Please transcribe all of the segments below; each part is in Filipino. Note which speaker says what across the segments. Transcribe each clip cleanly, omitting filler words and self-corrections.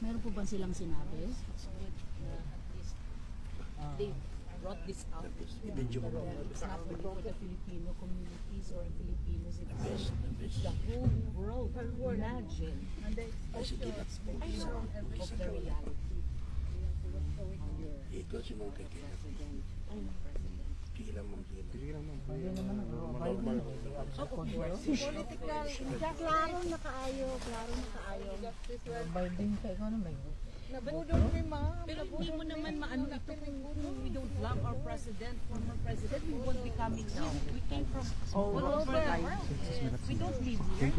Speaker 1: Meron po ba silang sinabi?
Speaker 2: They brought this out. It's not for the Filipino communities or Filipinos. It's the whole world. Imagine. And the exposure of the reality.
Speaker 3: Ito si Mong Kekina. Kailan Mong Kekina.
Speaker 4: Political, klaro na kaayo.
Speaker 5: Biden ka ikaw na may.
Speaker 4: Nabudol ni ma'am.
Speaker 2: Pero hindi mo naman maano ito kung we don't love our president, former president, we won't be coming now. We came from all over the world. We don't live here.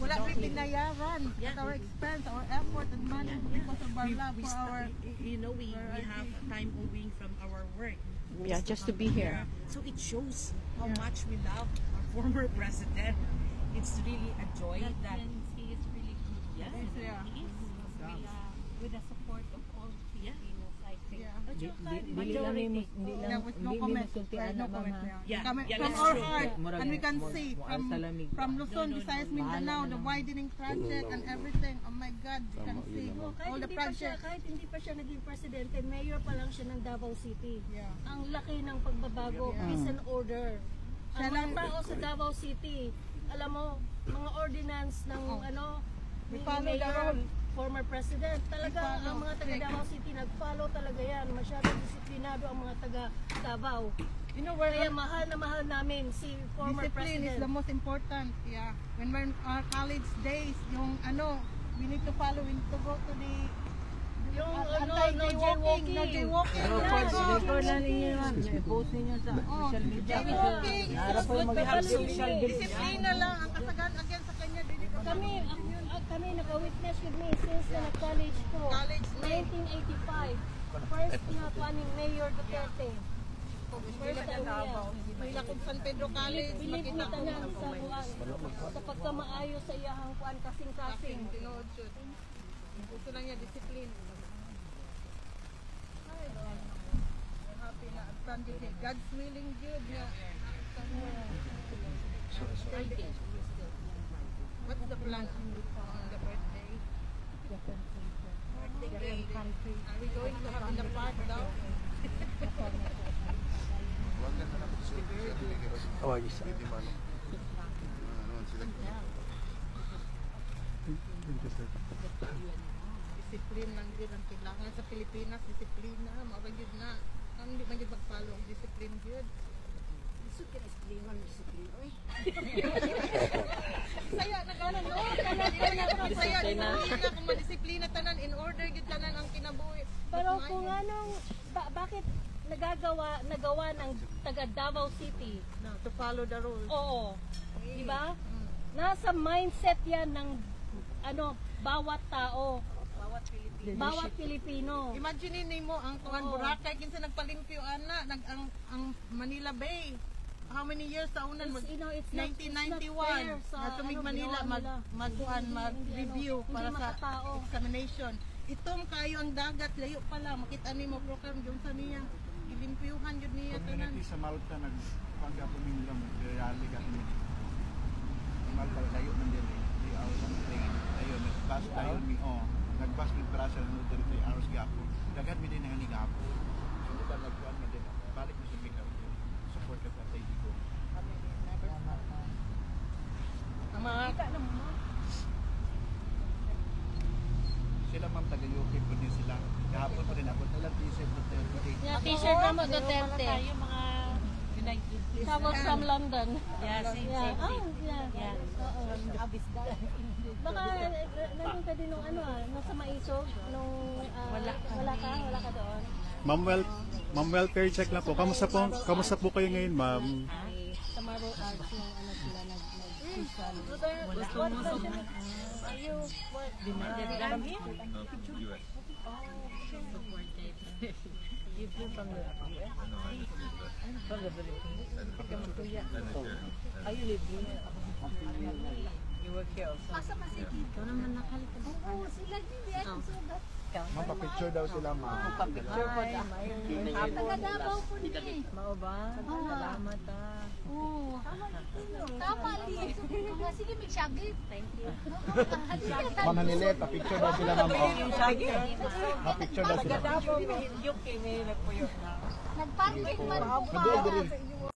Speaker 4: Wala rin binayaran at our expense, our effort and money because of our love for our...
Speaker 2: You know, we have time owing from our work.
Speaker 5: Yeah, just to be here.
Speaker 2: So it shows how much we love our former president. It's really a joy that
Speaker 6: he is really good.
Speaker 2: Yeah.
Speaker 6: He is with the support of all Filipinos, I think.
Speaker 5: Majority.
Speaker 4: With no comment. No comment. From
Speaker 2: that's
Speaker 4: our
Speaker 2: true.
Speaker 4: heart, and we can see from Luzon, Visayas, Mindanao, the widening project and everything. Oh my God, you can see all the projects.
Speaker 6: Kahit hindi pa siya naging presidente, mayor pa lang siya ng Davao City.
Speaker 4: Yeah.
Speaker 6: Ang laki ng pagbabago, peace and order. Ang mga tao sa Davao City, alam mo, mga ordinance ng
Speaker 4: We
Speaker 6: ni
Speaker 4: follow the
Speaker 6: Mayor,
Speaker 4: rule.
Speaker 6: former president, talaga
Speaker 4: follow.
Speaker 6: ang mga taga Davao City nag-follow talaga yan. Masyadong disiplinado ang mga taga Davao.
Speaker 4: You know where
Speaker 6: Kaya mahal na mahal namin si former
Speaker 4: discipline is
Speaker 6: president.
Speaker 4: the most important. Yeah. When we're in our college days, we need to follow, we need to go to the
Speaker 6: Yung
Speaker 4: anti-jaywalking.
Speaker 6: no jaywalking.
Speaker 4: No
Speaker 5: Record na ninyo yan. I-post ninyo sa social media.
Speaker 4: jaywalking.
Speaker 5: Para po mag-have social
Speaker 4: Disiplina lang ang kasagan again sa kanya. Dili ko
Speaker 6: Kami naka-witness with me since na nag-college ko.
Speaker 4: College day.
Speaker 6: 1985. First na planning Mayor Duterte. First time niya.
Speaker 4: Pila kong San Pedro College.
Speaker 6: Believe me
Speaker 4: Makita ko.
Speaker 6: tanan sa buwan. Sa pagkamaayo sa iyahang kuan kasing-kasing.
Speaker 4: Tinood siya. Gusto lang niya discipline. Ay, Lord. I'm happy na. God's willing good. What's the plan on the birthday? Birthday country. Are we going to have in the park daw?
Speaker 3: Awagi sa.
Speaker 4: Discipline lang din ang kailangan sa Pilipinas. Disiplina. Mabagid na. Ang hindi man yun mag-follow ang discipline good. Saya na gano'n, no? Saya na kung madisiplina tanan, in order gid tanan ang kinabuhi.
Speaker 6: Pero kung anong, bakit nagawa ng taga Davao City?
Speaker 4: To follow the rules.
Speaker 6: Oo. Di ba? Nasa mindset yan ng bawat tao. Bawat Pilipino.
Speaker 4: Imagine mo ang tuwan Boracay kinsa nagpalimpyo ana ang Manila Bay. How many years sa unan?
Speaker 6: It's not
Speaker 4: 1991.
Speaker 6: fair sa
Speaker 4: Natumig Manila mag-review para sa examination. Itong kayo ang dagat layo pala makita nimo program jung sa niya. Ilimpyuhan jud niya tanan.
Speaker 7: Community sa Malta nagpangga po nila mo reali ka ni. Malta layo man din. 3 hours ang train. Ayun, nag-bus tayo nag-bus with Brasa ng 3 hours gapo. Dagat mi din nga ni gapo. So diba nagkuan man din. Balik mo sa Bicol. Support ka sa Tigo.
Speaker 4: Ang mga
Speaker 7: Sila ma'am taga-UK po din sila. Kahapon pa rin abot nila t-shirt Duterte.
Speaker 6: Yeah, t-shirt naman Duterte.
Speaker 2: tayo mga United States.
Speaker 6: Tawag from London.
Speaker 2: Yeah, same.
Speaker 6: Yeah. Oo. Baka nandun ka din nung nasa Maisog, nung wala ka doon.
Speaker 8: Ma'am, welfare check lang po. Kamusta po kayo ngayon, ma'am?
Speaker 6: Sa Maro Arts yung sila nag-social. Are you what?
Speaker 5: You flew from the US? From the Philippines? Are you live here? You work here also?
Speaker 6: Ito naman nakalito. Oo, sila din yan.
Speaker 7: Magpa-picture daw sila, ma'am.
Speaker 5: Picture po ta.
Speaker 6: Taga Davao po ni.
Speaker 5: Mao ba? Salamat ah.
Speaker 6: Oo. Tama din. Sige, may syagit. Thank you.
Speaker 7: Ma'am Hanilet, pa-picture daw sila, ma'am. Oh.
Speaker 5: Sige.
Speaker 7: Pa-picture daw sila.
Speaker 5: Taga Davao, may yung kini nagpuyo na.
Speaker 6: Nagparking man po
Speaker 7: Madali, dali.
Speaker 6: ka.